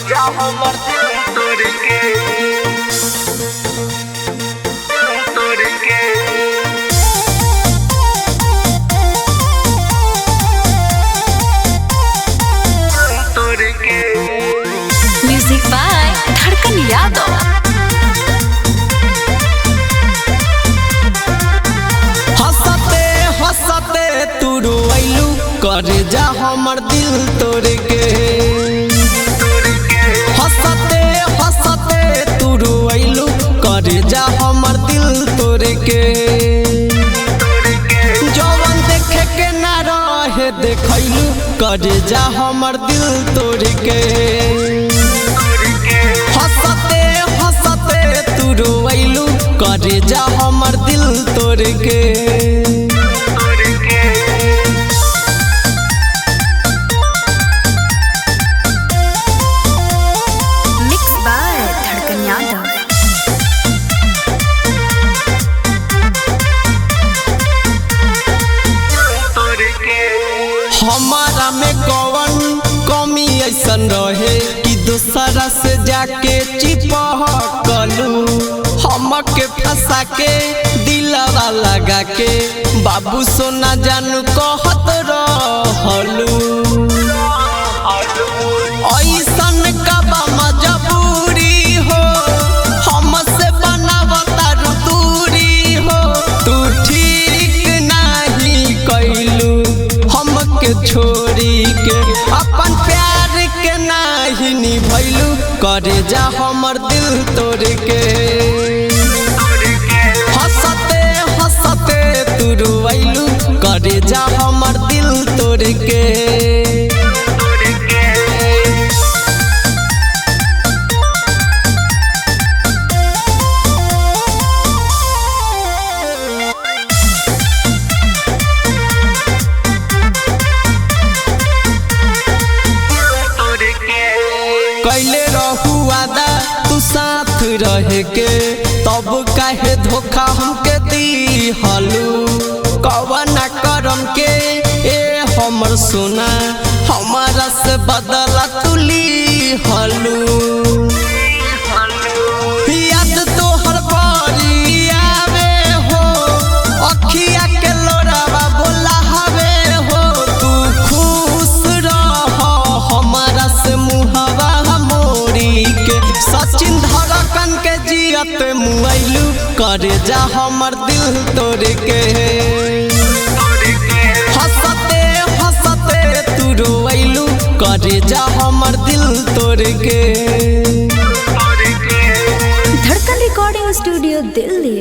जा हमर दिल तोड़ के म्यूजिक बाय धड़कन यादव। हंसते हंसते तू रोइलू कर जा हमर दिल तोड़ के। हंसते हंसते तू रोइलू कर जा हमर दिल तोड़ के। जवन देखे के ना रहे देखैलू कर जा हमर दिल तोड़ के। हंसते हंसते तू रोइलू कर जा हमर दिल तोड़ के। मिक्स बाय धड़कन यादव। हमारा में कौन कमी ऐसन रहे कि दूसरा से जाके चिपकलू। हमके फंसा के दिलवा लगा के बाबू सोना जानू कहत रहलू। ऐसन कबा मजबूरी हो हमसे बनावता दूरी हो। तू ठीक नहीं कैलू हमके छोड़ी के अपन प्यार के नहीं निभैलू करे जा हमर दिल तोड़ के। हंसते हंसते तू रोइलू करे जा हमर दिल तोड़ के। कैले रहू वादा तू साथ रहे के तब काहे धोखा हमके दिहलू। कवना करम के ए हमर सोना हमारा से बदला तू लिहलू। याद तोहर बड़ी आवे हो अखिया के लोरावा बोला हवे हो। तू खुश रह हमारा से मुहवा मोड़ी के। सचिन धड़कन के जियत मुआइलू करे जा हमर दिल तोड़ के। हंसते हंसते तू रोइलू करे जा हमर दिल तोड़ के। धड़कन रिकॉर्डिंग स्टूडियो दिल्ली।